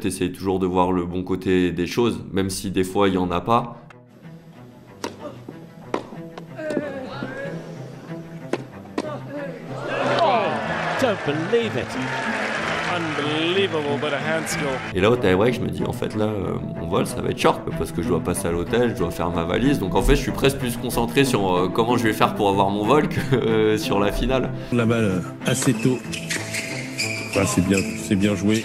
T'essayes toujours de voir le bon côté des choses, même si des fois il n'y en a pas. Don't believe it. Unbelievable bit of hand skill. Et là au tie-break, je me dis en fait là, mon vol ça va être short parce que je dois passer à l'hôtel, je dois faire ma valise. Donc en fait je suis presque plus concentré sur comment je vais faire pour avoir mon vol que sur la finale. La balle assez tôt. Ah, c'est bien joué.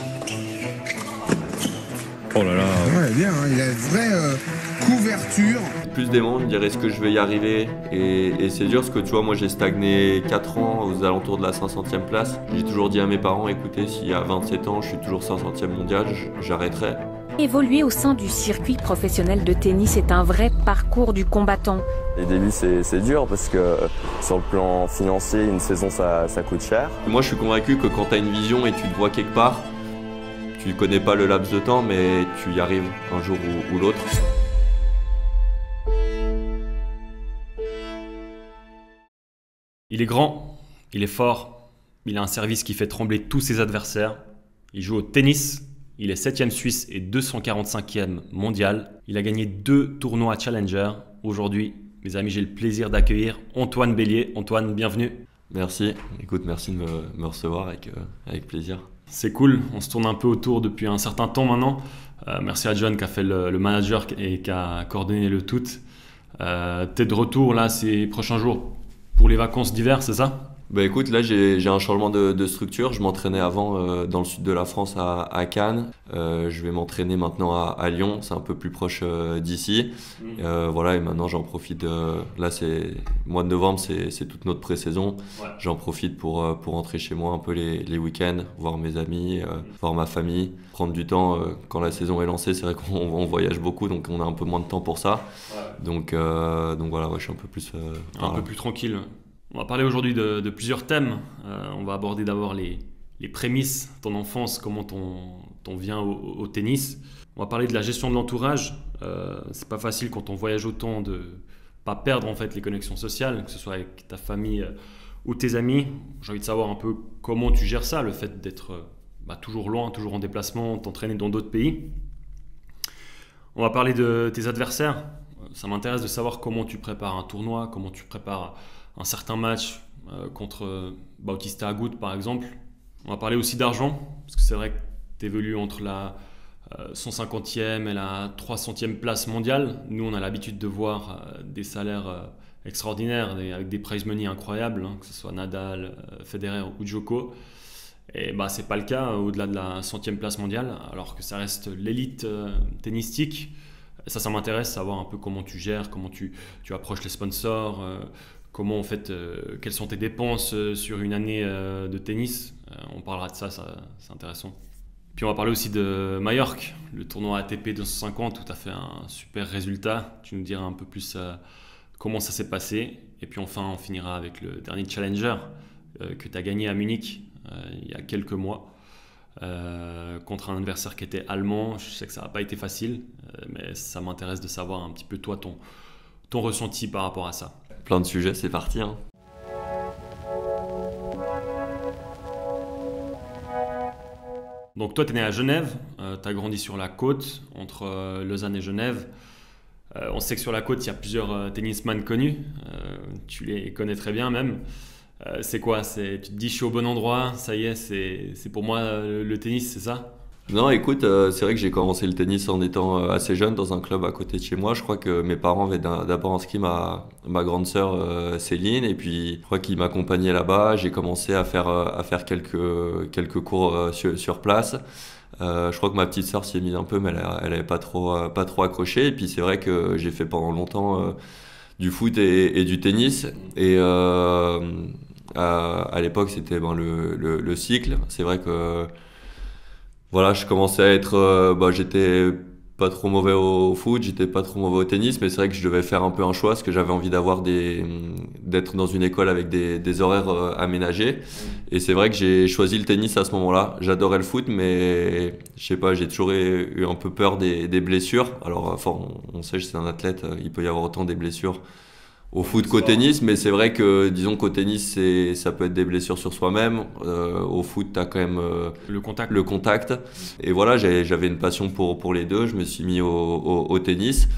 Oh là là. Ouais, bien, hein, il a une vraie couverture. Plus des membres me diraient est-ce que je vais y arriver et c'est dur parce que tu vois moi j'ai stagné 4 ans aux alentours de la 500e place. J'ai toujours dit à mes parents écoutez si à 27 ans je suis toujours 500e mondial, j'arrêterai. Évoluer au sein du circuit professionnel de tennis est un vrai parcours du combattant. Les débuts c'est dur parce que sur le plan financier une saison ça coûte cher. Moi je suis convaincu que quand tu as une vision et tu te vois quelque part, tu connais pas le laps de temps mais tu y arrives un jour ou l'autre. Il est grand, il est fort, il a un service qui fait trembler tous ses adversaires. Il joue au tennis, il est 7e Suisse et 245e mondial. Il a gagné 2 tournois Challenger. Aujourd'hui, mes amis, j'ai le plaisir d'accueillir Antoine Bellier. Antoine, bienvenue. Merci, écoute, merci de me recevoir avec plaisir. C'est cool, on se tourne un peu autour depuis un certain temps maintenant. Merci à John qui a fait le manager et qui a coordonné le tout. T'es de retour là ces prochains jours pour les vacances d'hiver, c'est ça? Bah écoute, là j'ai un changement de structure. Je m'entraînais avant dans le sud de la France à Cannes. Je vais m'entraîner maintenant à Lyon, c'est un peu plus proche d'ici. Voilà, et maintenant j'en profite. Là c'est mois de novembre, c'est toute notre pré-saison. Ouais. J'en profite pour rentrer chez moi un peu les week-ends, voir mes amis, voir ma famille, prendre du temps. Quand la saison est lancée, c'est vrai qu'on voyage beaucoup, donc on a un peu moins de temps pour ça. Ouais. Donc voilà, ouais, je suis un peu plus un peu plus tranquille. On va parler aujourd'hui de plusieurs thèmes. On va aborder d'abord les prémices, ton enfance, comment t'en viens au tennis. On va parler de la gestion de l'entourage. C'est pas facile quand on voyage autant de pas perdre en fait les connexions sociales, que ce soit avec ta famille ou tes amis. J'ai envie de savoir un peu comment tu gères ça, le fait d'être toujours loin, toujours en déplacement, t'entraîner dans d'autres pays. On va parler de tes adversaires. Ça m'intéresse de savoir comment tu prépares un tournoi, comment tu prépares un certain match contre Bautista Agut par exemple. On va parler aussi d'argent, parce que c'est vrai que tu évolues entre la 150e et la 300e place mondiale. Nous, on a l'habitude de voir des salaires extraordinaires, avec des prize money incroyables, que ce soit Nadal, Federer ou Djoko. Et c'est pas le cas au-delà de la 100e place mondiale, alors que ça reste l'élite tennistique. Ça m'intéresse, savoir un peu comment tu gères, comment tu approches les sponsors, comment en fait, quelles sont tes dépenses sur une année de tennis. On parlera de ça, c'est intéressant. Puis on va parler aussi de Majorque, le tournoi ATP 250 où tu as fait un super résultat. Tu nous diras un peu plus comment ça s'est passé. Et puis enfin, on finira avec le dernier Challenger que tu as gagné à Munich il y a quelques mois. Contre un adversaire qui était allemand. Je sais que ça n'a pas été facile, mais ça m'intéresse de savoir un petit peu toi, ton ressenti par rapport à ça. Plein de sujets, c'est parti. Hein. Donc toi, tu es né à Genève, tu as grandi sur la côte, entre Lausanne et Genève. On sait que sur la côte, il y a plusieurs tennisman connus. Tu les connais très bien même. C'est quoi? Tu te dis je suis au bon endroit, ça y est, c'est pour moi le tennis, c'est ça? Non, écoute, c'est vrai que j'ai commencé le tennis en étant assez jeune dans un club à côté de chez moi. Je crois que mes parents avaient d'abord inscrit ma grande sœur Céline, et puis je crois qu'ils m'accompagnaient là-bas. J'ai commencé à faire quelques cours sur place. Je crois que ma petite sœur s'y est mise un peu, mais elle avait pas trop accroché. Et puis c'est vrai que j'ai fait pendant longtemps du foot et du tennis. Et à l'époque, c'était le cycle. C'est vrai que voilà, je commençais à être... j'étais pas trop mauvais au foot, j'étais pas trop mauvais au tennis, mais c'est vrai que je devais faire un peu un choix parce que j'avais envie d'être dans une école avec des horaires aménagés. Et c'est vrai que j'ai choisi le tennis à ce moment-là. J'adorais le foot, mais je sais pas, j'ai toujours eu un peu peur des blessures. Alors, on sait que c'est un athlète, il peut y avoir autant des blessures au foot qu'au tennis, mais c'est vrai que, disons qu'au tennis, ça peut être des blessures sur soi-même. Au foot, tu as quand même le contact. Et voilà, j'avais une passion pour les deux. Je me suis mis au tennis.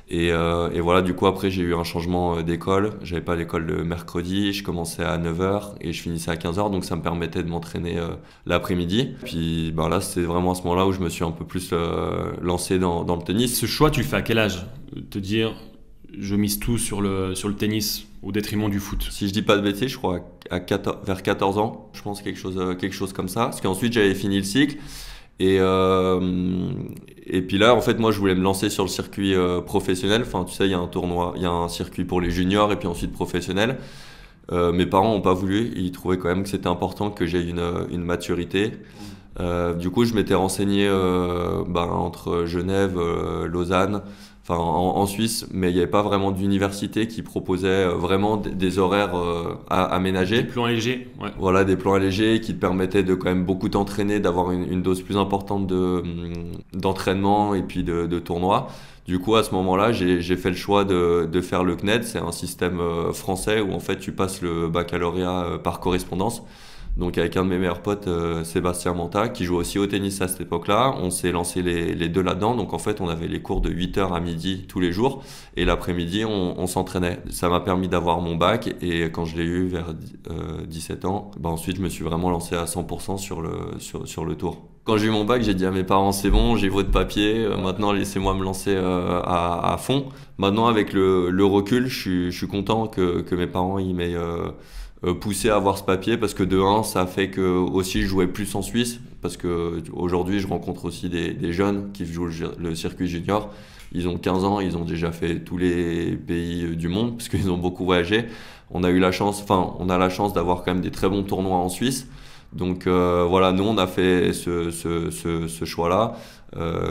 Et voilà, du coup, après, j'ai eu un changement d'école. J'avais pas l'école le mercredi. Je commençais à 9h et je finissais à 15h. Donc, ça me permettait de m'entraîner l'après-midi. Puis là, c'était vraiment à ce moment-là où je me suis un peu plus lancé dans le tennis. Ce choix, tu le fais à quel âge? Te dire, je mise tout sur le tennis au détriment du foot. Si je dis pas de bêtises, je crois vers 14 ans, je pense quelque chose comme ça. Parce qu'ensuite j'avais fini le cycle et puis là en fait moi je voulais me lancer sur le circuit professionnel. Enfin tu sais il y a un tournoi, il y a un circuit pour les juniors et puis ensuite professionnel. Mes parents n'ont pas voulu, ils trouvaient quand même que c'était important que j'aie une maturité. Du coup je m'étais renseigné entre Genève, Lausanne. Enfin, en Suisse, mais il n'y avait pas vraiment d'université qui proposait vraiment des horaires aménagés. Des plans allégés, ouais. Voilà, des plans allégés qui te permettaient de quand même beaucoup t'entraîner, d'avoir une dose plus importante d'entraînement et puis de tournois. Du coup, à ce moment-là, j'ai fait le choix de faire le CNED. C'est un système français où en fait tu passes le baccalauréat par correspondance. Donc avec un de mes meilleurs potes, Sébastien Manta, qui joue aussi au tennis à cette époque-là, on s'est lancé les deux là-dedans. Donc en fait, on avait les cours de 8h à midi tous les jours. Et l'après-midi, on s'entraînait. Ça m'a permis d'avoir mon bac. Et quand je l'ai eu vers 17 ans, ensuite, je me suis vraiment lancé à 100% sur le tour. Quand j'ai eu mon bac, j'ai dit à mes parents, c'est bon, j'ai votre papier. Maintenant, laissez-moi me lancer à fond. Maintenant, avec le recul, je suis content que mes parents ils m'aient poussé à avoir ce papier parce que de un ça fait que aussi je jouais plus en Suisse parce que aujourd'hui je rencontre aussi des jeunes qui jouent le circuit junior. Ils ont 15 ans, ils ont déjà fait tous les pays du monde parce qu'ils ont beaucoup voyagé. On a la chance d'avoir quand même des très bons tournois en Suisse. Donc voilà, nous on a fait ce choix-là.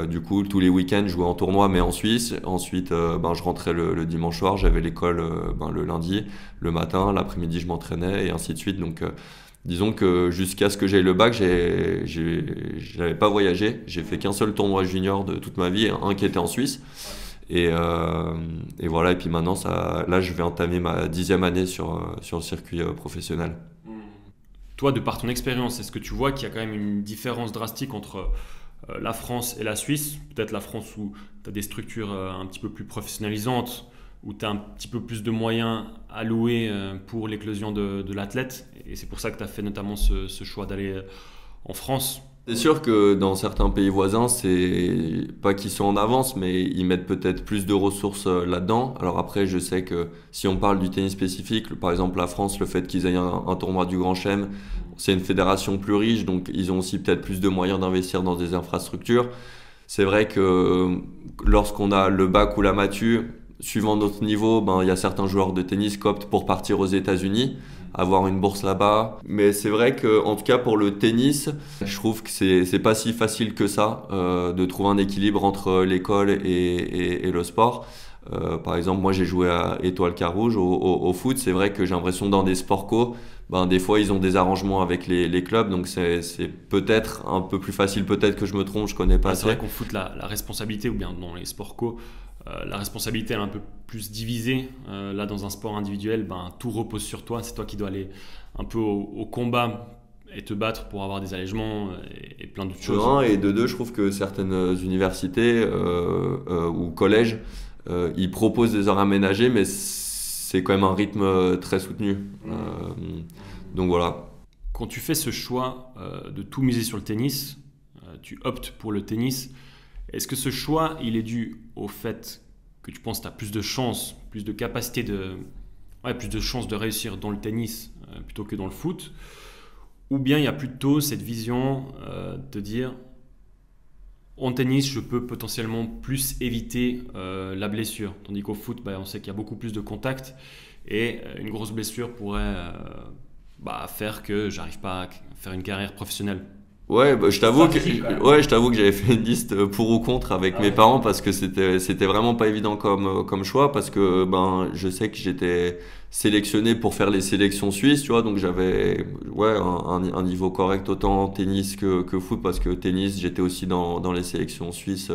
Du coup, tous les week-ends, je jouais en tournoi, mais en Suisse. Ensuite, je rentrais le dimanche soir, j'avais l'école le lundi, le matin, l'après-midi, je m'entraînais et ainsi de suite. Donc, disons que jusqu'à ce que j'aie le bac, j'avais pas voyagé. J'ai fait qu'un seul tournoi junior de toute ma vie, un qui était en Suisse. Et voilà. Et puis maintenant, là, je vais entamer ma 10e année sur le circuit professionnel. Toi, de par ton expérience, est-ce que tu vois qu'il y a quand même une différence drastique entre la France et la Suisse? Peut-être la France où tu as des structures un petit peu plus professionnalisantes, où tu as un petit peu plus de moyens alloués pour l'éclosion de l'athlète. Et c'est pour ça que tu as fait notamment ce choix d'aller en France. C'est sûr que dans certains pays voisins, c'est pas qu'ils sont en avance, mais ils mettent peut-être plus de ressources là-dedans. Alors après, je sais que si on parle du tennis spécifique, par exemple la France, le fait qu'ils aient un tournoi du Grand Chelem, c'est une fédération plus riche, donc ils ont aussi peut-être plus de moyens d'investir dans des infrastructures. C'est vrai que lorsqu'on a le bac ou la matu, suivant notre niveau, il y a certains joueurs de tennis qui optent pour partir aux États-Unis, avoir une bourse là-bas. Mais c'est vrai que, en tout cas pour le tennis, je trouve que c'est pas si facile que ça de trouver un équilibre entre l'école et le sport. Par exemple, moi j'ai joué à Étoile Carouge au foot. C'est vrai que j'ai l'impression dans des sports co, des fois ils ont des arrangements avec les clubs, donc c'est peut-être un peu plus facile, peut-être que je me trompe, je connais pas assez. C'est vrai qu'au foot, la responsabilité, ou bien dans les sports co, la responsabilité est un peu plus divisée. Là, dans un sport individuel, tout repose sur toi. C'est toi qui dois aller un peu au combat et te battre pour avoir des allègements et plein d'autres choses. De un, et de deux, je trouve que certaines universités ou collèges, ils proposent des heures aménagées, mais c'est quand même un rythme très soutenu. Donc voilà. Quand tu fais ce choix de tout miser sur le tennis, tu optes pour le tennis. Est-ce que ce choix, il est dû au fait que tu penses que tu as plus de chances, plus de capacité plus de chances de réussir dans le tennis plutôt que dans le foot? Ou bien il y a plutôt cette vision de dire en tennis, je peux potentiellement plus éviter la blessure. Tandis qu'au foot, on sait qu'il y a beaucoup plus de contact et une grosse blessure pourrait faire que j'arrive pas à faire une carrière professionnelle. Ouais, je t'avoue que j'avais fait une liste pour ou contre avec mes parents parce que c'était vraiment pas évident comme choix parce que je sais que j'étais sélectionné pour faire les sélections suisses, tu vois, donc j'avais un niveau correct autant en tennis que foot parce que tennis, j'étais aussi dans les sélections suisses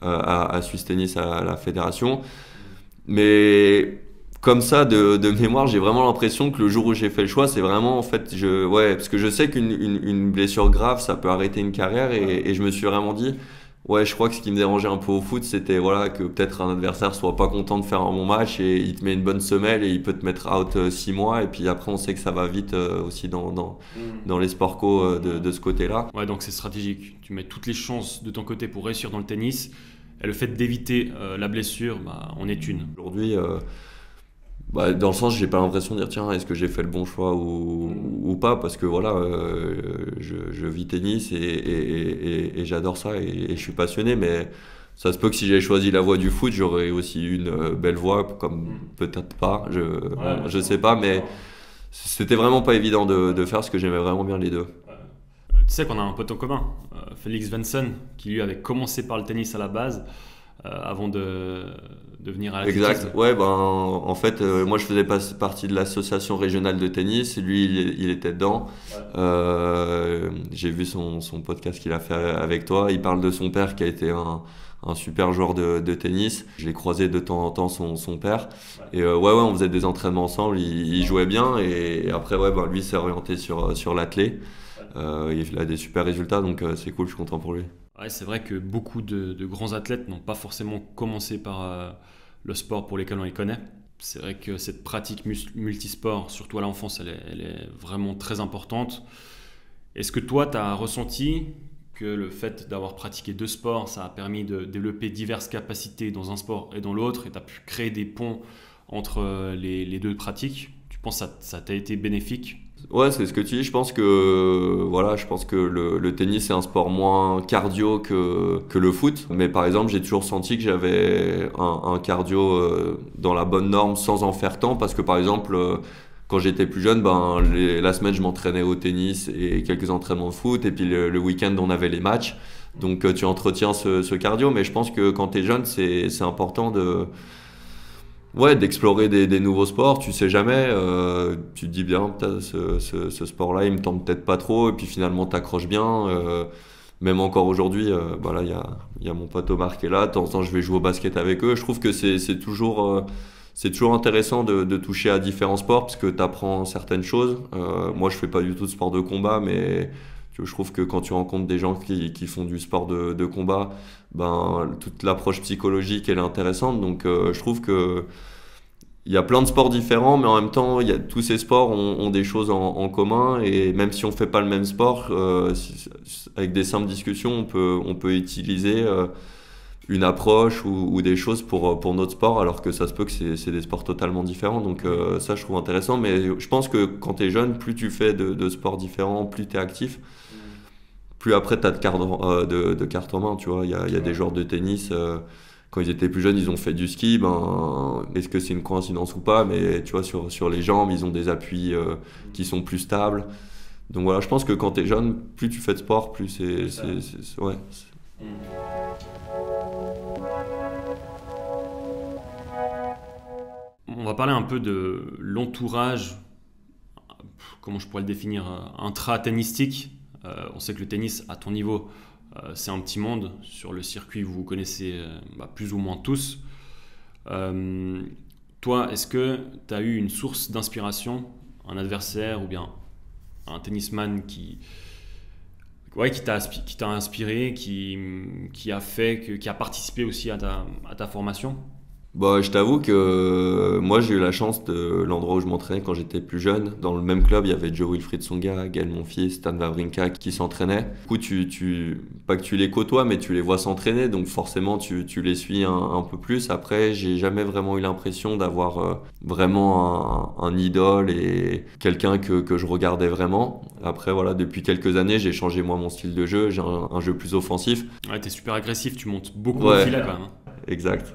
à Suisse Tennis à la fédération. Mais Comme ça, de mémoire, j'ai vraiment l'impression que le jour où j'ai fait le choix, c'est vraiment en fait, parce que je sais qu'une blessure grave, ça peut arrêter une carrière et je me suis vraiment dit, ouais, je crois que ce qui me dérangeait un peu au foot, c'était voilà que peut-être un adversaire soit pas content de faire un bon match et il te met une bonne semelle et il peut te mettre out 6 mois et puis après on sait que ça va vite aussi dans les sports co de ce côté-là. Ouais, donc c'est stratégique. Tu mets toutes les chances de ton côté pour réussir dans le tennis et le fait d'éviter la blessure, en est une. Aujourd'hui. Dans le sens, j'ai pas l'impression de dire tiens, est-ce que j'ai fait le bon choix ou pas, parce que voilà, je vis tennis et j'adore ça et je suis passionné, mais ça se peut que si j'avais choisi la voie du foot, j'aurais aussi eu une belle voie, comme peut-être pas, je sais pas, mais c'était vraiment pas évident de faire ce que j'aimais vraiment bien les deux. Tu sais qu'on a un pote en commun, Félix Svensson, qui lui avait commencé par le tennis à la base, avant de venir à l'athlétisme. Exact, ouais, en fait, moi je faisais partie de l'association régionale de tennis, et lui il était dedans. J'ai vu son podcast qu'il a fait avec toi, il parle de son père qui a été un super joueur de tennis. Je l'ai croisé de temps en temps son père, et on faisait des entraînements ensemble, il jouait bien, et après lui s'est orienté sur l'athlé. Il a des super résultats, donc c'est cool, je suis content pour lui. Ouais, c'est vrai que beaucoup de grands athlètes n'ont pas forcément commencé par le sport pour lequel on les connaît. C'est vrai que cette pratique multisport, surtout à l'enfance, elle est vraiment très importante. Est-ce que toi, tu as ressenti que le fait d'avoir pratiqué 2 sports, ça a permis de développer diverses capacités dans un sport et dans l'autre, et tu as pu créer des ponts entre les 2 pratiques? Tu penses que ça t'a été bénéfique? Ouais, c'est ce que tu dis. Je pense que le tennis est un sport moins cardio que le foot. Mais par exemple, j'ai toujours senti que j'avais un cardio dans la bonne norme sans en faire tant. Parce que par exemple, quand j'étais plus jeune, la semaine, je m'entraînais au tennis et quelques entraînements de foot. Et puis le week-end, on avait les matchs. Donc tu entretiens ce cardio. Mais je pense que quand tu es jeune, c'est important d'explorer des nouveaux sports. Tu sais jamais, tu te dis bien, ce sport-là, il me tente peut-être pas trop, et puis finalement t'accroches bien. Même encore aujourd'hui, il y a mon pote Omar qui est là, de temps en temps je vais jouer au basket avec eux. Je trouve que c'est toujours intéressant de toucher à différents sports, parce que tu apprends certaines choses. Moi je fais pas du tout de sport de combat, mais je trouve que quand tu rencontres des gens qui font du sport de combat, toute l'approche psychologique elle est intéressante. Donc je trouve que il y a plein de sports différents, mais en même temps tous ces sports ont des choses en commun, et même si on fait pas le même sport, avec des simples discussions on peut utiliser une approche ou des choses pour notre sport, alors que ça se peut que c'est des sports totalement différents. Donc ça je trouve intéressant, mais je pense que quand tu es jeune, plus tu fais de sports différents, plus tu es actif, plus après tu as de cartes en main, tu vois. Il y a des joueurs de tennis, quand ils étaient plus jeunes, ils ont fait du ski, est-ce que c'est une coïncidence ou pas, mais tu vois, sur les jambes, ils ont des appuis qui sont plus stables. Donc voilà, je pense que quand tu es jeune, plus tu fais de sport, plus c'est ouais. On va parler un peu de l'entourage, comment je pourrais le définir, intra-tennistique. On sait que le tennis, à ton niveau, c'est un petit monde. Sur le circuit, vous connaissez plus ou moins tous. Toi, est-ce que tu as eu une source d'inspiration, un adversaire ou bien un tennisman qui t'a inspiré, qui a participé aussi à ta formation? Je t'avoue que moi j'ai eu la chance de l'endroit où je m'entraînais quand j'étais plus jeune. Dans le même club, il y avait Joe-Wilfried Tsonga, Gaël Monfils, Stan Wawrinka qui s'entraînaient. Du coup, pas que tu les côtoies, mais tu les vois s'entraîner, donc forcément tu les suis un peu plus. Après, j'ai jamais vraiment eu l'impression d'avoir vraiment un idole et quelqu'un que je regardais vraiment. Après, voilà, depuis quelques années, j'ai changé moi mon style de jeu, j'ai un jeu plus offensif. Ouais, t'es super agressif, tu montes beaucoup au filet quand même. Exact.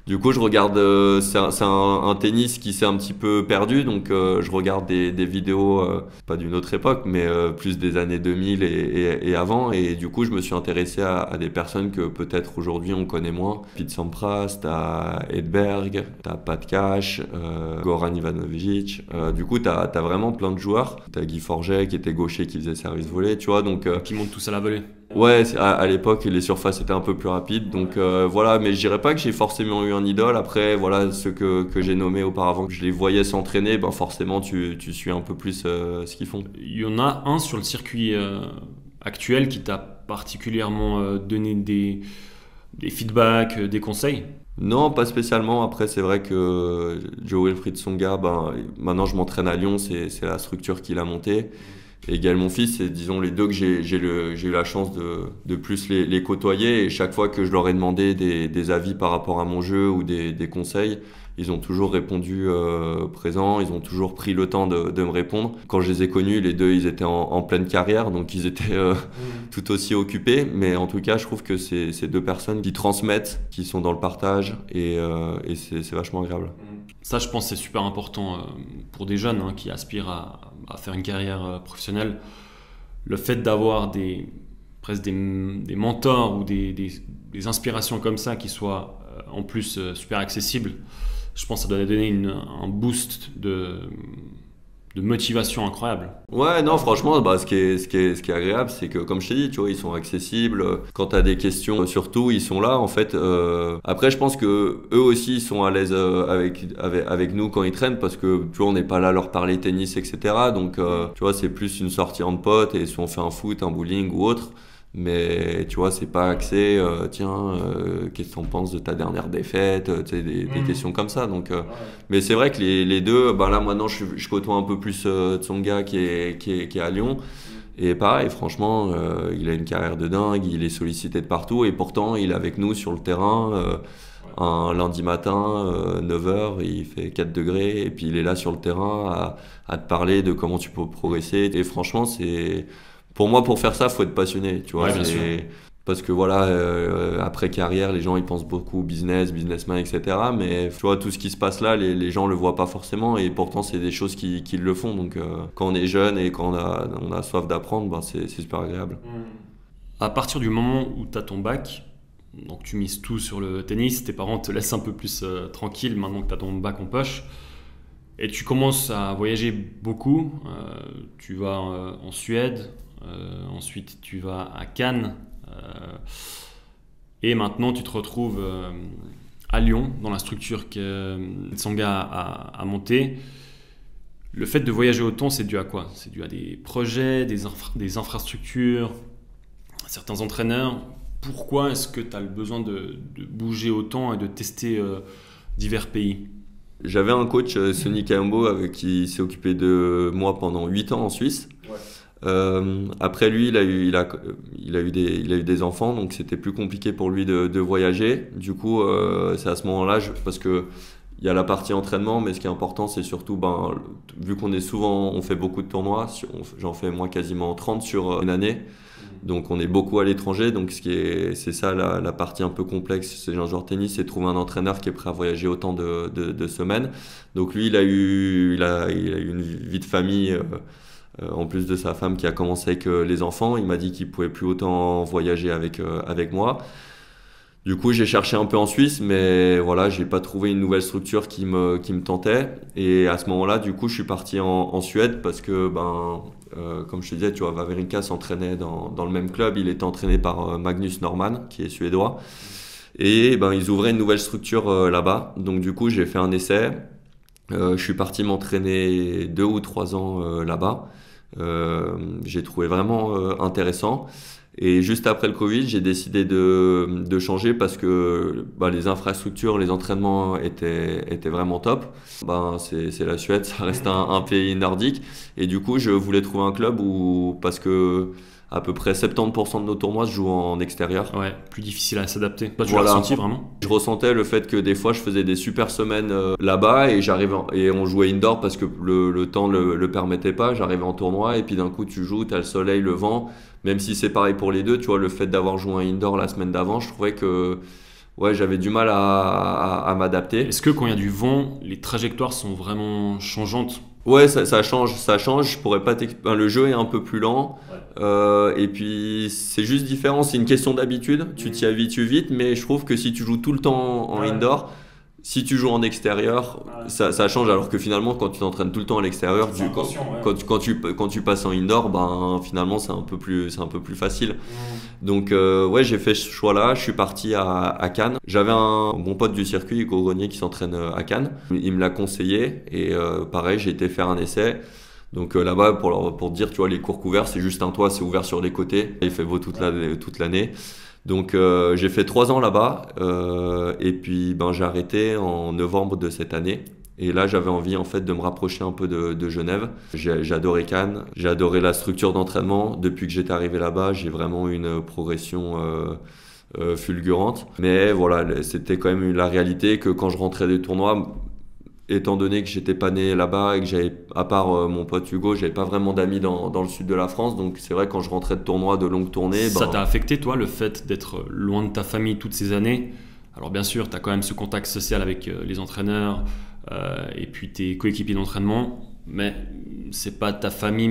Du coup, je regarde, c'est un tennis qui s'est un petit peu perdu, donc je regarde des vidéos, pas d'une autre époque, mais plus des années 2000 et avant, et du coup, je me suis intéressé à des personnes que peut-être aujourd'hui on connaît moins. Pete Sampras, t'as Edberg, t'as Pat Cash, Goran Ivanovic, du coup, t'as vraiment plein de joueurs. T'as Guy Forget qui était gaucher, qui faisait service volé, tu vois, donc... Qui montent tous à la volée. Ouais, à l'époque, les surfaces étaient un peu plus rapides. Donc voilà, mais je dirais pas que j'ai forcément eu un idole. Après, voilà, ceux que j'ai nommés auparavant, je les voyais s'entraîner, ben forcément, tu suis un peu plus ce qu'ils font. Il y en a un sur le circuit actuel qui t'a particulièrement donné des feedbacks, des conseils? Non, pas spécialement. Après, c'est vrai que Jo-Wilfried Tsonga, ben, maintenant je m'entraîne à Lyon, c'est la structure qu'il a montée. Et Gaël Monfils, c'est disons les deux que j'ai eu la chance de plus les côtoyer. Et chaque fois que je leur ai demandé des avis par rapport à mon jeu ou des conseils, ils ont toujours répondu présent, ils ont toujours pris le temps de me répondre. Quand je les ai connus, les deux, ils étaient en pleine carrière, donc ils étaient tout aussi occupés. Mais en tout cas, je trouve que c'est deux personnes qui transmettent, qui sont dans le partage, et c'est vachement agréable. Ça, je pense que c'est super important pour des jeunes qui aspirent à faire une carrière professionnelle. Le fait d'avoir presque des mentors ou des inspirations comme ça qui soient en plus super accessibles, je pense que ça doit donner un boost de motivation incroyable. Ouais, non, franchement, bah, ce qui est agréable, c'est que, comme je t'ai dit, tu vois, ils sont accessibles. Quand tu as des questions, surtout, ils sont là, en fait. Après, je pense que eux aussi, ils sont à l'aise avec nous quand ils traînent, parce que, tu vois, on n'est pas là à leur parler tennis, etc. Donc, tu vois, c'est plus une sortie entre potes, et si on fait un foot, un bowling ou autre. Mais tu vois, c'est pas axé, qu'est-ce que t'en penses de ta dernière défaite, tu sais, des questions comme ça. Donc, mais c'est vrai que les deux, bah là maintenant je côtoie un peu plus Tsonga qui est à Lyon. Et pareil, franchement, il a une carrière de dingue, il est sollicité de partout et pourtant il est avec nous sur le terrain. Un lundi matin, 9h, il fait 4 degrés et puis il est là sur le terrain à te parler de comment tu peux progresser. Et franchement, pour moi, pour faire ça, faut être passionné, tu vois. Ouais, bien sûr. Parce que voilà, après carrière, les gens ils pensent beaucoup business, businessman, etc. Mais tu vois, tout ce qui se passe là, les gens le voient pas forcément et pourtant c'est des choses qui le font. Donc quand on est jeune et quand on a soif d'apprendre, bah, c'est super agréable. À partir du moment où tu as ton bac, donc tu mises tout sur le tennis, tes parents te laissent un peu plus tranquille maintenant que tu as ton bac en poche. Et tu commences à voyager beaucoup. Tu vas en Suède. Ensuite, tu vas à Cannes et maintenant tu te retrouves à Lyon dans la structure que Tsonga a montée. Le fait de voyager autant, c'est dû à quoi? C'est dû à des projets, des infrastructures, certains entraîneurs. Pourquoi est-ce que tu as le besoin de bouger autant et de tester divers pays? J'avais un coach, Sonny Kaombo, qui s'est occupé de moi pendant 8 ans en Suisse. Ouais. Après lui, il a eu des enfants, donc c'était plus compliqué pour lui de voyager. Du coup, c'est à ce moment-là, parce que il y a la partie entraînement, mais ce qui est important, c'est surtout, vu qu'on on fait beaucoup de tournois, j'en fais moi quasiment 30 sur une année. Donc on est beaucoup à l'étranger, donc c'est ça la partie un peu complexe chez un joueur de tennis, c'est de trouver un entraîneur qui est prêt à voyager autant de semaines. Donc lui, il a eu une vie de famille. En plus de sa femme qui a commencé avec les enfants, il m'a dit qu'il pouvait plus autant voyager avec moi. Du coup, j'ai cherché un peu en Suisse, mais voilà, j'ai pas trouvé une nouvelle structure qui me tentait. Et à ce moment-là, du coup, je suis parti en Suède parce que, comme je te disais, tu vois, Wawrinka s'entraînait dans le même club. Il était entraîné par Magnus Norman, qui est suédois. Et ils ouvraient une nouvelle structure là-bas. Donc du coup, j'ai fait un essai. Je suis parti m'entraîner 2 ou 3 ans là-bas. J'ai trouvé vraiment intéressant. Et juste après le Covid, j'ai décidé de changer parce que les infrastructures, les entraînements étaient vraiment top. C'est la Suède, ça reste un pays nordique. Et du coup, je voulais trouver un club parce que à peu près 70% de nos tournois se jouent en extérieur. Ouais, plus difficile à s'adapter. Toi, tu l'as ressenti vraiment? Je ressentais le fait que des fois, je faisais des super semaines là-bas et on jouait indoor parce que le temps le permettait pas. J'arrivais en tournoi et puis d'un coup, tu joues, tu as le soleil, le vent. Même si c'est pareil pour les deux, tu vois, le fait d'avoir joué un indoor la semaine d'avant, je trouvais que j'avais du mal à m'adapter. Est-ce que quand il y a du vent, les trajectoires sont vraiment changeantes? Ouais, ça change. Je pourrais pas le jeu est un peu plus lent. Ouais. Et puis c'est juste différent. C'est une question d'habitude. Tu t'y habitues vite, mais je trouve que si tu joues tout le temps en indoor, si tu joues en extérieur, ça change, alors que finalement quand tu t'entraînes tout le temps à l'extérieur, quand tu passes en indoor, ben finalement c'est un peu plus facile. Donc ouais, j'ai fait ce choix-là, je suis parti à Cannes. J'avais un bon pote du circuit, Hugo Grenier, qui s'entraîne à Cannes. Il me l'a conseillé et pareil, j'ai été faire un essai. Donc là-bas, pour te dire, tu vois, les cours couverts, c'est juste un toit, c'est ouvert sur les côtés. Il fait beau toute l'année. Donc j'ai fait 3 ans là-bas et puis j'ai arrêté en novembre de cette année. Et là, j'avais envie en fait de me rapprocher un peu de Genève. J'ai adoré Cannes, j'ai adoré la structure d'entraînement. Depuis que j'étais arrivé là-bas, j'ai vraiment eu une progression fulgurante. Mais voilà, c'était quand même la réalité que quand je rentrais des tournois, étant donné que j'étais pas né là-bas et que j'avais, à part mon pote Hugo, j'avais pas vraiment d'amis dans le sud de la France. Donc c'est vrai, quand je rentrais de tournois de longue tournée... Ça t'a affecté, toi, le fait d'être loin de ta famille toutes ces années? Alors bien sûr, tu as quand même ce contact social avec les entraîneurs et puis tes coéquipiers d'entraînement, mais c'est pas ta famille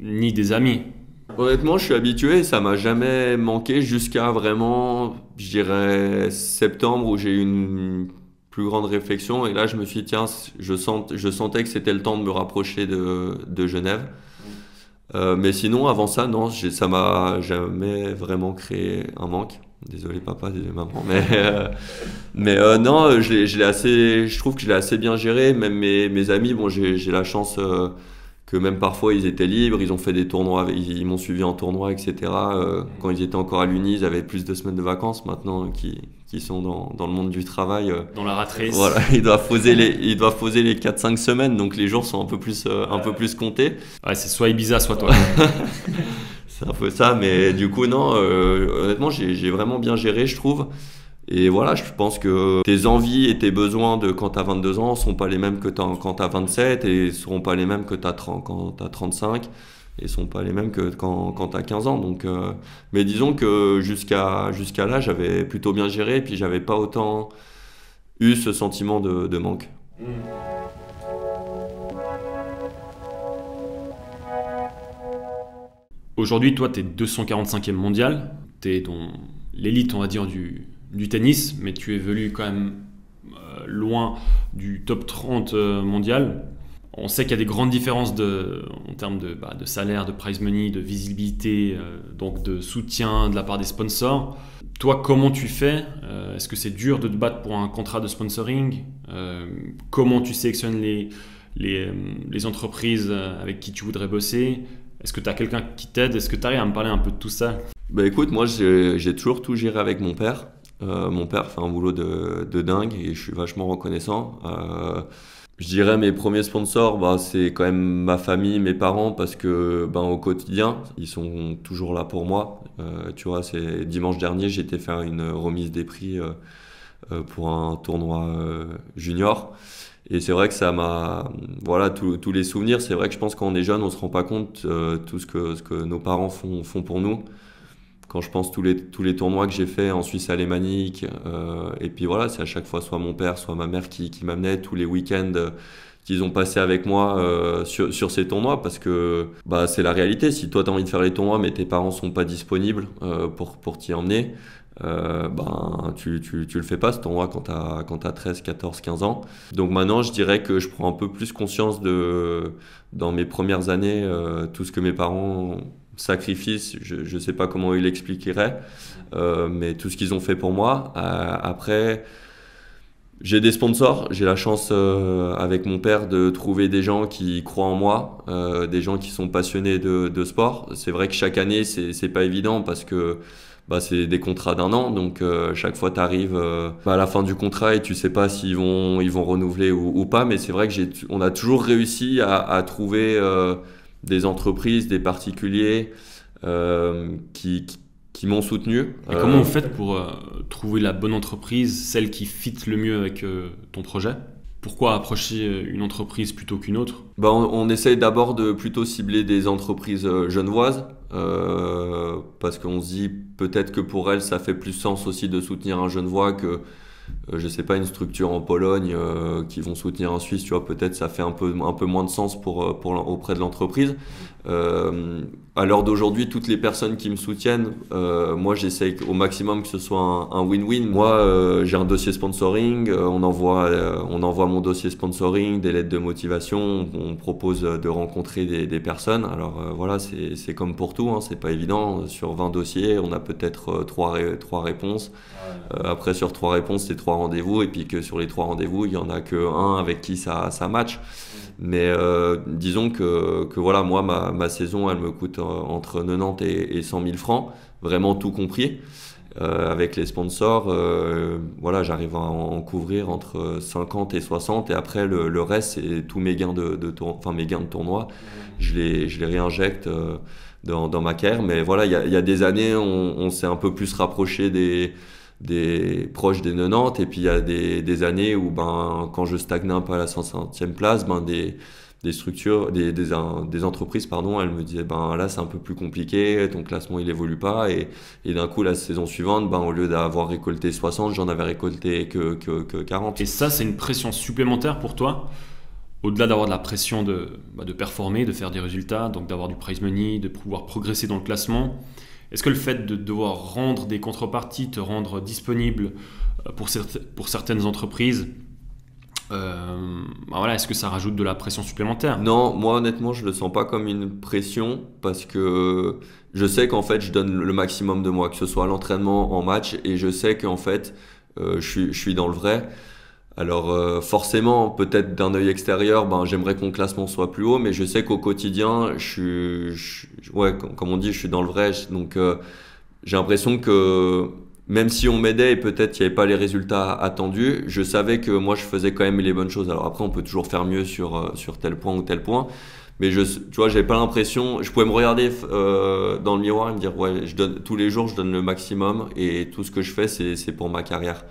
ni des amis. Honnêtement, je suis habitué, ça m'a jamais manqué jusqu'à vraiment, je dirais, septembre, où j'ai eu une plus grande réflexion. Et là, je me suis dit, tiens, je sentais que c'était le temps de me rapprocher de Genève. Mais sinon, avant ça, non, ça m'a jamais vraiment créé un manque. Désolé papa, désolé maman, mais non, je trouve que je l'ai assez bien géré. Même mes amis, bon, j'ai la chance que même parfois ils étaient libres, ils ont fait des tournois, ils m'ont suivi en tournoi, etc. Quand ils étaient encore à l'Uni, ils avaient plus de semaines de vacances. Maintenant, qui sont dans le monde du travail, dans la rat race. Voilà, ils doivent poser les 4-5 semaines, donc les jours sont un peu plus comptés. Ouais, c'est soit Ibiza, soit toi. C'est un peu ça, mais du coup non, honnêtement j'ai vraiment bien géré, je trouve. Et voilà, je pense que tes envies et tes besoins de quand t'as 22 ans sont pas les mêmes que quand t'as 27, et seront pas les mêmes que quand t'as 35, et sont pas les mêmes que quand t'as 15 ans. Donc, mais disons que jusqu'à là, j'avais plutôt bien géré, et puis j'avais pas autant eu ce sentiment de manque. Aujourd'hui, toi, tu es 245e mondial, tu es dans l'élite, on va dire, du tennis, mais tu évolues quand même loin du top 30 mondial. On sait qu'il y a des grandes différences en termes de salaire, de prize money, de visibilité, donc de soutien de la part des sponsors. Toi, comment tu fais? Est-ce que c'est dur de te battre pour un contrat de sponsoring? Comment tu sélectionnes les entreprises avec qui tu voudrais bosser? Est-ce que tu as quelqu'un qui t'aide? Est-ce que tu arrives à me parler un peu de tout ça? Bah écoute, moi j'ai toujours tout géré avec mon père. Mon père fait un boulot de dingue et je suis vachement reconnaissant. Je dirais mes premiers sponsors, c'est quand même ma famille, mes parents, parce que au quotidien, ils sont toujours là pour moi. Tu vois, c'est dimanche dernier, j'ai été faire une remise des prix pour un tournoi junior. Et c'est vrai que ça m'a... Voilà, tous les souvenirs, c'est vrai que je pense que quand on est jeune, on ne se rend pas compte tout ce que nos parents font pour nous. Quand je pense tous les tournois que j'ai fait en Suisse alémanique, et puis voilà, c'est à chaque fois soit mon père, soit ma mère qui m'amenait, tous les week-ends qu'ils ont passé avec moi sur ces tournois, parce que c'est la réalité. Si toi tu as envie de faire les tournois mais tes parents sont pas disponibles pour t'y emmener, tu le fais pas ce tournoi quand t'as 13, 14, 15 ans. Donc maintenant je dirais que je prends un peu plus conscience dans mes premières années, tout ce que mes parents sacrifice, je sais pas comment ils l'expliqueraient, mais tout ce qu'ils ont fait pour moi. Après, j'ai des sponsors, j'ai la chance avec mon père de trouver des gens qui croient en moi, des gens qui sont passionnés de sport. C'est vrai que chaque année c'est pas évident parce que c'est des contrats d'1 an, donc chaque fois tu arrives à la fin du contrat et tu sais pas s'ils vont renouveler ou pas, mais c'est vrai que on a toujours réussi à trouver des entreprises, des particuliers qui m'ont soutenu. Et comment vous faites pour trouver la bonne entreprise, celle qui fit le mieux avec ton projet? Pourquoi approcher une entreprise plutôt qu'une autre? On essaye d'abord de plutôt cibler des entreprises genevoises, parce qu'on se dit peut-être que pour elles ça fait plus sens aussi de soutenir un Genevois que je sais pas, une structure en Pologne qui vont soutenir en Suisse, tu vois, peut-être ça fait un peu moins de sens auprès de l'entreprise. À l'heure d'aujourd'hui, toutes les personnes qui me soutiennent, moi j'essaye au maximum que ce soit un win-win. Moi, j'ai un dossier sponsoring, on envoie mon dossier sponsoring, des lettres de motivation, on propose de rencontrer des personnes. Alors voilà, c'est comme pour tout, hein, c'est pas évident. Sur 20 dossiers, on a peut-être 3 réponses. Après, sur 3 réponses, c'est 3 rendez-vous, et puis que sur les 3 rendez-vous, il y en a que un avec qui ça match. Mais disons que voilà, moi, ma saison, elle me coûte entre 90 et 100 000 francs, vraiment tout compris. Avec les sponsors, voilà, j'arrive à en couvrir entre 50 et 60, et après le reste, c'est tous mes gains mes gains de tournoi. Je les réinjecte dans ma carrière. Mais voilà, il y a des années, on s'est un peu plus rapproché des proches des 90, et puis il y a des années où quand je stagnais un peu à la 150e place, des structures, des entreprises, pardon, elles me disaient là c'est un peu plus compliqué, ton classement il évolue pas, et d'un coup la saison suivante, au lieu d'avoir récolté 60, j'en avais récolté que 40. Et ça, c'est une pression supplémentaire pour toi, au-delà d'avoir de la pression de performer, de faire des résultats, donc d'avoir du prize money, de pouvoir progresser dans le classement. Est-ce que le fait de devoir rendre des contreparties, te rendre disponible pour certaines entreprises, voilà, est-ce que ça rajoute de la pression supplémentaire? Non, moi honnêtement, je le sens pas comme une pression, parce que je sais qu'en fait, je donne le maximum de moi, que ce soit à l'entraînement, en match, et je sais qu'en fait, je suis dans le vrai. Alors forcément, peut-être d'un œil extérieur, j'aimerais que mon classement soit plus haut, mais je sais qu'au quotidien, ouais, comme on dit, je suis dans le vrai. Donc j'ai l'impression que même si on m'aidait et peut-être qu'il n'y avait pas les résultats attendus, je savais que moi je faisais quand même les bonnes choses. Alors après, on peut toujours faire mieux sur tel point ou tel point, mais tu vois, j'avais pas l'impression. Je pouvais me regarder dans le miroir et me dire ouais, tous les jours je donne le maximum, et tout ce que je fais c'est pour ma carrière.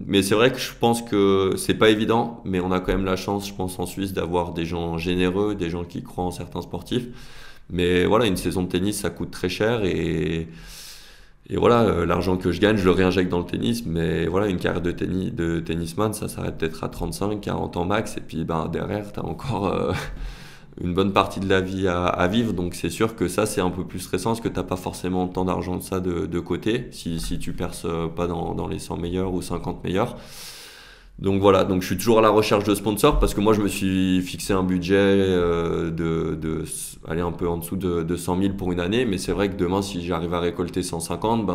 Mais c'est vrai que je pense que c'est pas évident, mais on a quand même la chance, je pense, en Suisse, d'avoir des gens généreux, des gens qui croient en certains sportifs. Mais voilà, une saison de tennis, ça coûte très cher, et voilà, l'argent que je gagne, je le réinjecte dans le tennis. Mais voilà, une carrière de tennisman, ça s'arrête peut-être à 35, 40 ans max, et puis derrière, t'as encore une bonne partie de la vie à vivre. Donc c'est sûr que ça, c'est un peu plus stressant, parce que t'as pas forcément tant d'argent de ça de côté, si tu perces pas dans les 100 meilleurs ou 50 meilleurs. Donc voilà, donc je suis toujours à la recherche de sponsors, parce que moi je me suis fixé un budget aller un peu en dessous de 100 000 pour une année. Mais c'est vrai que demain, si j'arrive à récolter 150,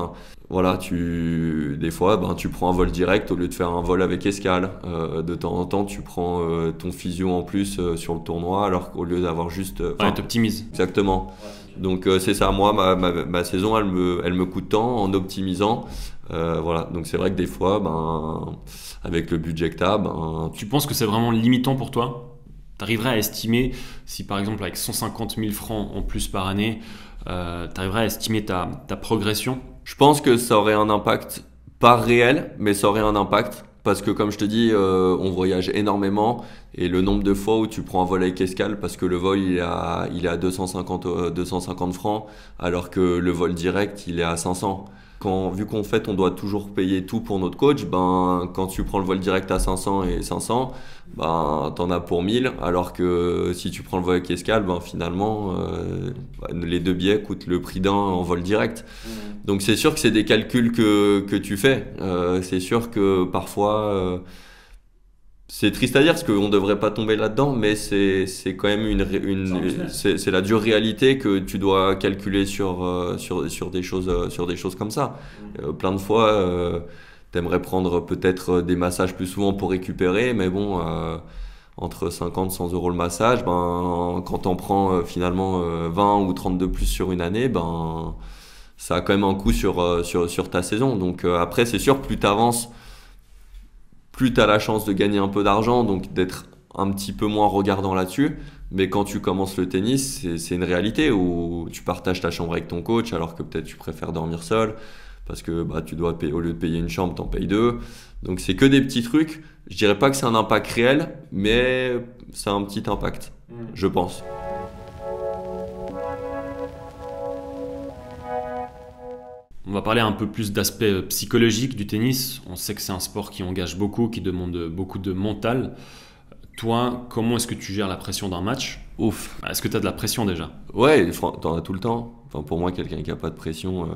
voilà, des fois tu prends un vol direct au lieu de faire un vol avec escale. De temps en temps, tu prends ton physio en plus sur le tournoi, alors qu'au lieu d'avoir juste... Ouais, t'optimises. Exactement. Donc c'est ça, moi ma saison elle me coûte tant en optimisant. Voilà, donc c'est vrai que des fois, avec le budget que t'as, Tu penses que c'est vraiment limitant pour toi? T'arriverais à estimer, si par exemple avec 150 000 francs en plus par année, t'arriverais à estimer ta progression? Je pense que ça aurait un impact, pas réel, mais ça aurait un impact. Parce que comme je te dis, on voyage énormément, et le nombre de fois où tu prends un vol avec escale, parce que le vol il est à 250 francs, alors que le vol direct il est à 500. Vu qu'en fait on doit toujours payer tout pour notre coach, quand tu prends le vol direct à 500 et 500, t'en as pour 1000, alors que si tu prends le vol avec escale, finalement les 2 billets coûtent le prix d'un en vol direct. Donc c'est sûr que c'est des calculs que tu fais. C'est sûr que parfois c'est triste à dire, parce qu'on ne devrait pas tomber là-dedans, mais c'est quand même c'est la dure réalité que tu dois calculer sur des choses comme ça. Plein de fois, t'aimerais prendre peut-être des massages plus souvent pour récupérer, mais bon, entre 50 et 100 euros le massage, quand t'en prends finalement 20 ou 30 de plus sur une année, ça a quand même un coût sur ta saison. Donc après, c'est sûr, plus t'avances, plus tu as la chance de gagner un peu d'argent, donc d'être un petit peu moins regardant là-dessus. Mais quand tu commences le tennis, c'est une réalité où tu partages ta chambre avec ton coach, alors que peut-être tu préfères dormir seul, parce que tu dois payer, au lieu de payer une chambre, t'en payes 2. Donc c'est que des petits trucs. Je dirais pas que c'est un impact réel, mais c'est un petit impact, je pense. On va parler un peu plus d'aspect psychologique du tennis. On sait que c'est un sport qui engage beaucoup, qui demande beaucoup de mental. Toi, comment est-ce que tu gères la pression d'un match? Ouf. Est-ce que tu as de la pression déjà? Ouais, t'en as tout le temps. Enfin, pour moi, quelqu'un qui n'a pas de pression,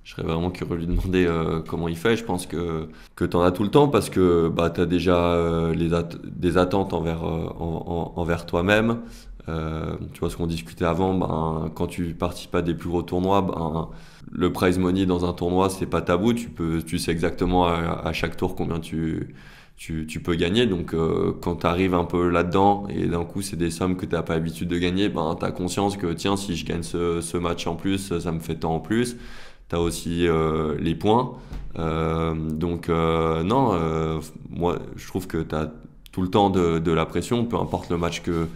je serais vraiment curieux de lui demander comment il fait. Je pense que t'en as tout le temps parce que t'as déjà des attentes envers toi-même. Tu vois ce qu'on discutait avant, quand tu participes à des plus gros tournois, le prize money dans un tournoi, c'est pas tabou. Tu sais exactement à chaque tour combien tu peux gagner. Donc quand tu arrives un peu là-dedans et d'un coup c'est des sommes que tu n'as pas l'habitude de gagner, tu as conscience que tiens, si je gagne ce match en plus, ça me fait tant en plus. Tu as aussi les points. Non, moi je trouve que tu as tout le temps de la pression, peu importe le match que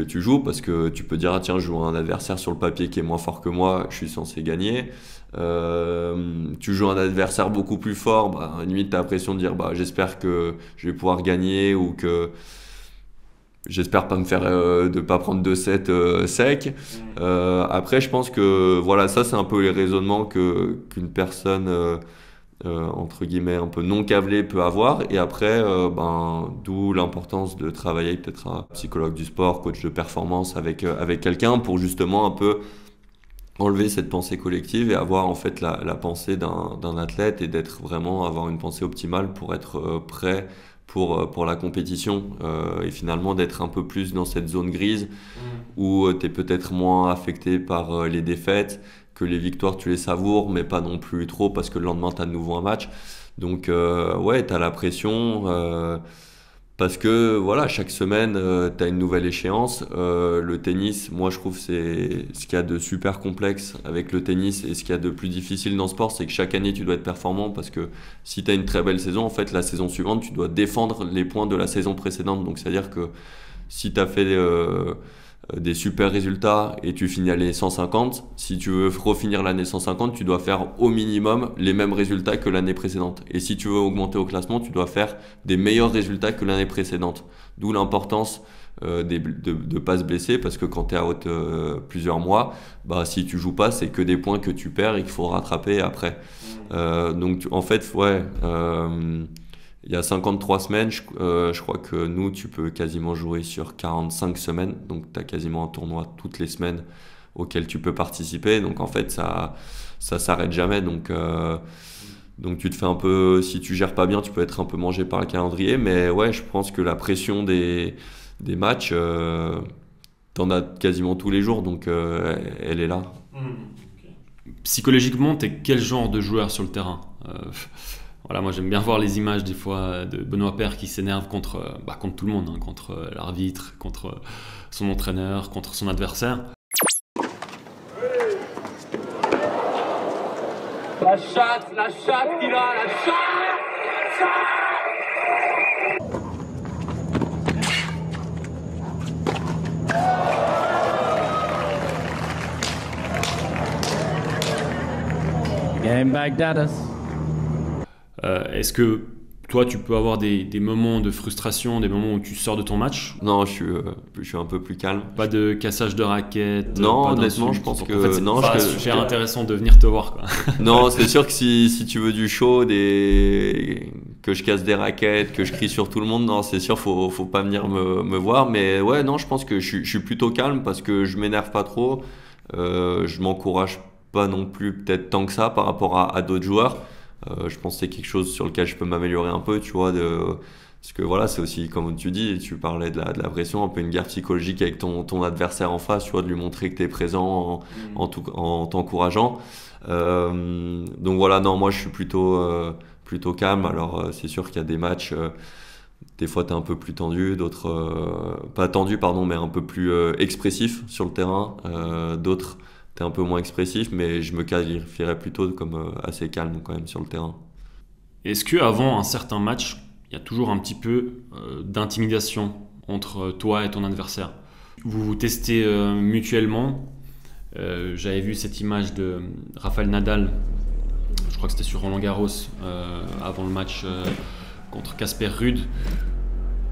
tu joues, parce que tu peux dire ah, tiens, je joue un adversaire sur le papier qui est moins fort que moi, je suis censé gagner. Tu joues un adversaire beaucoup plus fort, limite tu as l'impression de dire j'espère que je vais pouvoir gagner, ou que j'espère pas pas prendre 2-7 secs. Après je pense que voilà, ça c'est un peu les raisonnements qu'une personne entre guillemets un peu non câblée peut avoir. Et après d'où l'importance de travailler peut-être un psychologue du sport, coach de performance avec quelqu'un pour justement un peu enlever cette pensée collective et avoir en fait la pensée d'un athlète, et avoir une pensée optimale pour être prêt pour la compétition, et finalement d'être un peu plus dans cette zone grise où tu es peut-être moins affecté par les défaites, que les victoires tu les savoures mais pas non plus trop parce que le lendemain tu as de nouveau un match. Donc ouais, tu as la pression parce que voilà, chaque semaine tu as une nouvelle échéance. Le tennis, moi je trouve, c'est ce qu'il y a de super complexe avec le tennis, et ce qu'il y a de plus difficile dans le sport, c'est que chaque année tu dois être performant, parce que si tu as une très belle saison, en fait la saison suivante tu dois défendre les points de la saison précédente. Donc c'est à dire que si tu as fait des super résultats et tu finis à l'année 150, si tu veux refinir l'année 150, tu dois faire au minimum les mêmes résultats que l'année précédente. Et si tu veux augmenter au classement, tu dois faire des meilleurs résultats que l'année précédente. D'où l'importance de pas se blesser, parce que quand tu es out plusieurs mois, si tu joues pas, c'est que des points que tu perds et qu'il faut rattraper après. Donc en fait, ouais, il y a 53 semaines, je crois que nous, tu peux quasiment jouer sur 45 semaines. Donc, tu as quasiment un tournoi toutes les semaines auquel tu peux participer. Donc, en fait, ça s'arrête jamais. Donc, tu te fais un peu... Si tu gères pas bien, tu peux être un peu mangé par le calendrier. Mais ouais, je pense que la pression des matchs, t'en as quasiment tous les jours. Donc, elle est là. Psychologiquement, t'es quel genre de joueur sur le terrain? Voilà, moi j'aime bien voir les images des fois de Benoît Paire qui s'énerve contre tout le monde, hein, contre l'arbitre, contre son entraîneur, contre son adversaire. La chatte qu'il a, la chatte. Game Baghdadis. Est-ce que toi tu peux avoir des moments de frustration, des moments où tu sors de ton match? Non, je suis un peu plus calme. Pas de cassage de raquette? Non, honnêtement, je pense que... En fait, c'est non, pas super intéressant de venir te voir, quoi. Non, c'est sûr que si tu veux du show, que je casse des raquettes, que je crie sur tout le monde, non, c'est sûr, faut pas venir me voir. Mais ouais, non, je pense que je suis plutôt calme parce que je m'énerve pas trop. Je m'encourage pas non plus peut-être tant que ça par rapport à d'autres joueurs. Je pense que c'est quelque chose sur lequel je peux m'améliorer un peu, tu vois, parce que voilà, c'est aussi, comme tu dis, tu parlais de la pression, un peu une guerre psychologique avec ton adversaire en face, tu vois, de lui montrer que tu es présent en t'encourageant. Donc voilà, non, moi je suis plutôt calme. Alors c'est sûr qu'il y a des matchs, des fois tu es un peu plus tendu, d'autres, pas tendu, pardon, mais un peu plus expressif sur le terrain, d'autres t'es un peu moins expressif, mais je me qualifierais plutôt comme assez calme quand même sur le terrain. Est-ce qu'avant un certain match, il y a toujours un petit peu d'intimidation entre toi et ton adversaire? Vous vous testez mutuellement. J'avais vu cette image de Rafael Nadal, je crois que c'était sur Roland Garros, avant le match contre Casper Ruud,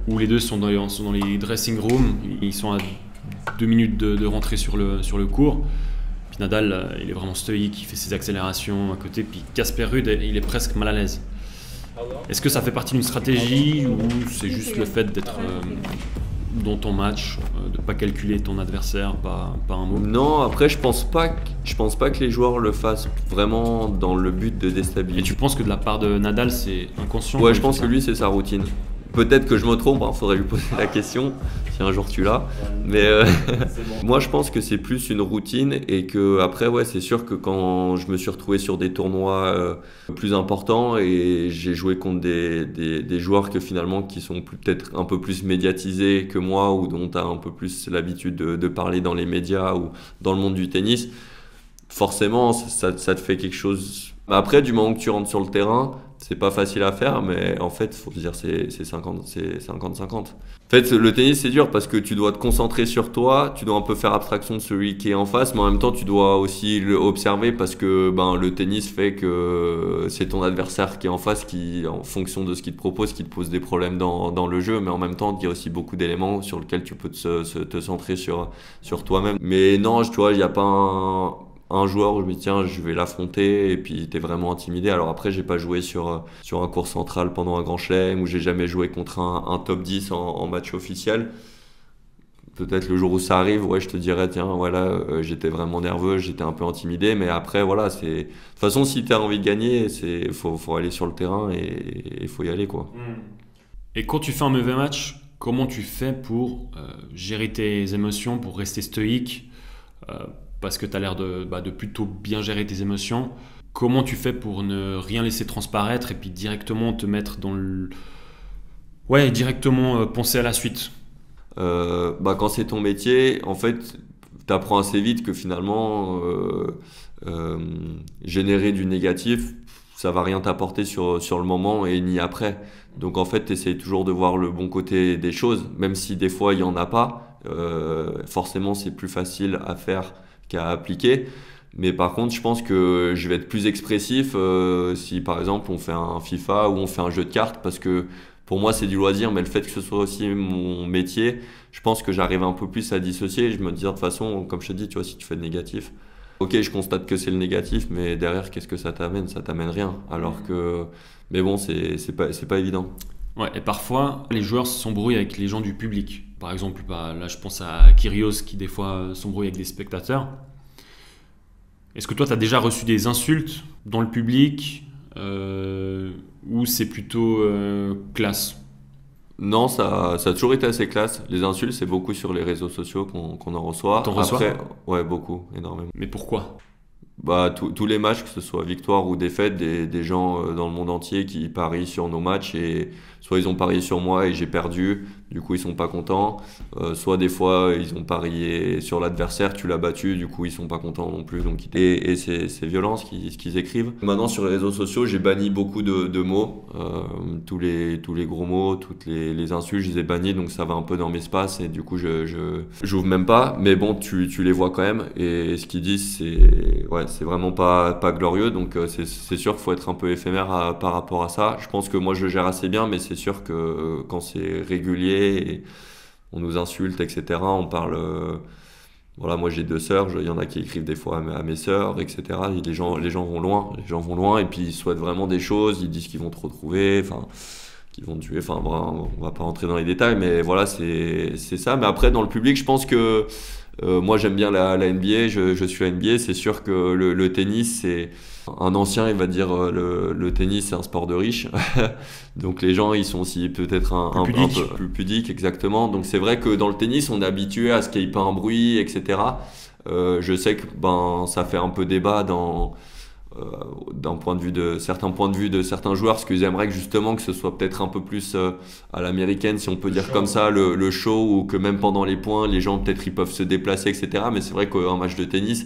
où les deux sont dans les dressing rooms, ils sont à 2 minutes de rentrer sur le court. Puis Nadal, il est vraiment stoïque, il fait ses accélérations à côté. Puis Casper Ruud, il est presque mal à l'aise. Est-ce que ça fait partie d'une stratégie ou c'est juste le fait d'être dans ton match, de ne pas calculer ton adversaire, pas un mot? Non, après je pense pas que les joueurs le fassent vraiment dans le but de déstabiliser. Et tu penses que de la part de Nadal, c'est inconscient? Ouais, je pense que lui, c'est sa routine. Peut-être que je me trompe, faudrait lui poser la question si un jour tu l'as. Mais moi, je pense que c'est plus une routine et que après, ouais, c'est sûr que quand je me suis retrouvé sur des tournois plus importants et j'ai joué contre des joueurs qui sont peut-être un peu plus médiatisés que moi ou dont tu as un peu plus l'habitude de parler dans les médias ou dans le monde du tennis, forcément, ça te fait quelque chose. Après, du moment que tu rentres sur le terrain, c'est pas facile à faire, mais en fait, faut se dire c'est 50-50. En fait, le tennis, c'est dur parce que tu dois te concentrer sur toi, tu dois un peu faire abstraction de celui qui est en face, mais en même temps, tu dois aussi l'observer parce que le tennis fait que c'est ton adversaire qui est en face qui, en fonction de ce qu'il te propose, qui te pose des problèmes dans le jeu, mais en même temps, il y a aussi beaucoup d'éléments sur lesquels tu peux te centrer sur toi-même. Mais non, tu vois, il n'y a pas un joueur où je me dis tiens, je vais l'affronter et puis t'es vraiment intimidé. Alors après, j'ai pas joué sur un court central pendant un grand chelem ou j'ai jamais joué contre un top 10 en match officiel. Peut-être le jour où ça arrive, ouais, je te dirais tiens, voilà, j'étais vraiment nerveux, j'étais un peu intimidé, mais après voilà, c'est de toute façon si t'as envie de gagner, faut aller sur le terrain et il faut y aller quoi. Et quand tu fais un mauvais match, comment tu fais pour gérer tes émotions, pour rester stoïque? Parce que tu as l'air de plutôt bien gérer tes émotions. Comment tu fais pour ne rien laisser transparaître et puis directement te mettre dans le... Ouais, directement penser à la suite? Quand c'est ton métier, en fait, tu apprends assez vite que finalement, générer du négatif, ça va rien t'apporter sur le moment et ni après. Donc en fait, tu essaies toujours de voir le bon côté des choses, même si des fois il n'y en a pas. Forcément, c'est plus facile à faire qu'à appliquer, mais par contre je pense que je vais être plus expressif si par exemple on fait un FIFA ou on fait un jeu de cartes, parce que pour moi c'est du loisir, mais le fait que ce soit aussi mon métier, je pense que j'arrive un peu plus à dissocier. Je me dis de toute façon, comme je te dis, tu vois, si tu fais le négatif, ok, je constate que c'est le négatif, mais derrière qu'est-ce que ça t'amène? Ça t'amène rien, alors que mais bon, c'est pas évident. Ouais, et parfois les joueurs s'embrouillent avec les gens du public. Par exemple, là je pense à Kyrgios qui des fois s'embrouille avec des spectateurs. Est-ce que toi tu as déjà reçu des insultes dans le public ou c'est plutôt classe? Non, ça a toujours été assez classe. Les insultes, c'est beaucoup sur les réseaux sociaux qu'on en reçoit. T'en reçois? Après, ouais, beaucoup, énormément. Mais pourquoi? Tous les matchs, que ce soit victoire ou défaite, des gens dans le monde entier qui parient sur nos matchs, et soit ils ont parié sur moi et j'ai perdu, du coup ils sont pas contents, soit des fois ils ont parié sur l'adversaire, tu l'as battu, du coup ils sont pas contents non plus. Donc, et c'est violent ce qu'ils écrivent. Maintenant sur les réseaux sociaux, j'ai banni beaucoup de mots, tous les gros mots, toutes les insultes, je les ai bannis, donc ça va un peu dans mes espaces et du coup j'ouvre même pas. Mais bon, tu les vois quand même, et ce qu'ils disent c'est vraiment pas glorieux, donc c'est sûr qu'il faut être un peu éphémère par rapport à ça. Je pense que moi je le gère assez bien, mais c'est sûr que quand c'est régulier et on nous insulte, etc., on parle... voilà, moi j'ai 2 sœurs, il y en a qui écrivent des fois à mes sœurs, etc. Et les gens vont loin, et puis ils souhaitent vraiment des choses, ils disent qu'ils vont te retrouver, enfin, qu'ils vont te tuer, enfin, on va pas rentrer dans les détails, mais voilà, c'est ça. Mais après, dans le public, je pense que moi j'aime bien la NBA, je suis la NBA, c'est sûr que le tennis, c'est... Un ancien, il va dire le tennis, c'est un sport de riches. Donc les gens, ils sont aussi peut-être un peu plus pudiques, exactement. Donc c'est vrai que dans le tennis, on est habitué à ce qu'il n'y ait pas un bruit, etc. Je sais que ça fait un peu débat d'un point de vue de certains joueurs, parce qu'ils aimeraient justement que ce soit peut-être un peu plus à l'américaine, si on peut dire comme ça, le show, ou que même pendant les points, les gens peut-être ils peuvent se déplacer, etc. Mais c'est vrai qu'un match de tennis,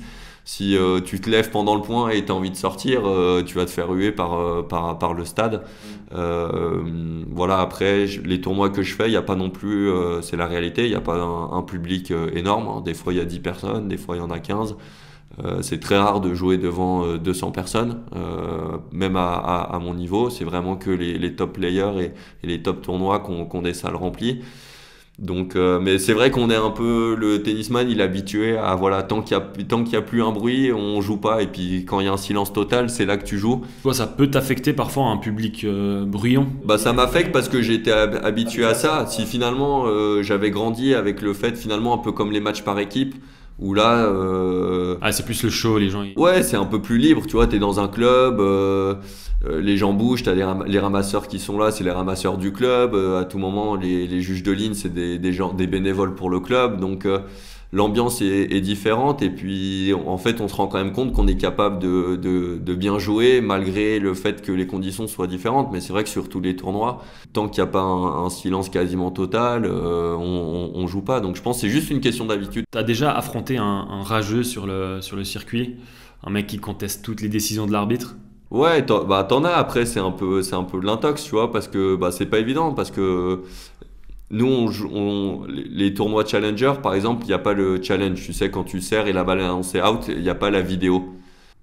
si tu te lèves pendant le point et tu as envie de sortir, tu vas te faire huer par le stade. Voilà, après, les tournois que je fais, il n'y a pas non plus, c'est la réalité, il n'y a pas un public énorme, hein. Des fois il y a 10 personnes, des fois il y en a 15. C'est très rare de jouer devant 200 personnes, même à mon niveau. C'est vraiment que les top players et les top tournois qui ont des salles remplies. Donc, mais c'est vrai qu'on est un peu, le tennisman, il est habitué à, voilà, tant qu'il y a plus un bruit, on joue pas. Et puis quand il y a un silence total, c'est là que tu joues. Toi, ça peut t'affecter parfois un public bruyant? Bah, ça m'affecte parce que j'ai été habitué à ça. Si finalement j'avais grandi avec le fait, finalement, un peu comme les matchs par équipe, où là... Ah, c'est plus le show, les gens... Ouais, c'est un peu plus libre, tu vois, t'es dans un club, les gens bougent, t'as les ramasseurs qui sont là, c'est les ramasseurs du club, à tout moment, les juges de ligne, c'est des bénévoles pour le club, donc l'ambiance est différente, et puis en fait, on se rend quand même compte qu'on est capable de bien jouer, malgré le fait que les conditions soient différentes, mais c'est vrai que sur tous les tournois, tant qu'il n'y a pas un silence quasiment total, on joue pas, donc je pense que c'est juste une question d'habitude. T'as déjà affronté un rageux sur le circuit? Un mec qui conteste toutes les décisions de l'arbitre? Ouais, t'en as. Après, c'est un peu de l'intox, tu vois, parce que c'est pas évident, parce que nous, les tournois Challenger, par exemple, il n'y a pas le challenge. Tu sais, quand tu sers et la balle est annoncée out, il n'y a pas la vidéo.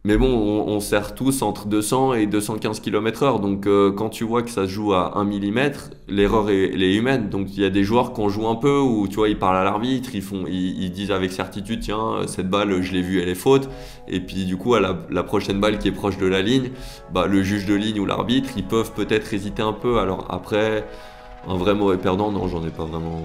Mais bon, on sert tous entre 200 et 215 km/h. Donc, quand tu vois que ça se joue à 1 mm, l'erreur elle est humaine. Donc, il y a des joueurs qui ont joué un peu, où tu vois, ils parlent à l'arbitre, ils disent avec certitude, tiens, cette balle, je l'ai vue, elle est faute. Et puis, du coup, à la prochaine balle qui est proche de la ligne, le juge de ligne ou l'arbitre, ils peuvent peut-être hésiter un peu. Alors, après, un vrai mauvais perdant, non, j'en ai pas vraiment.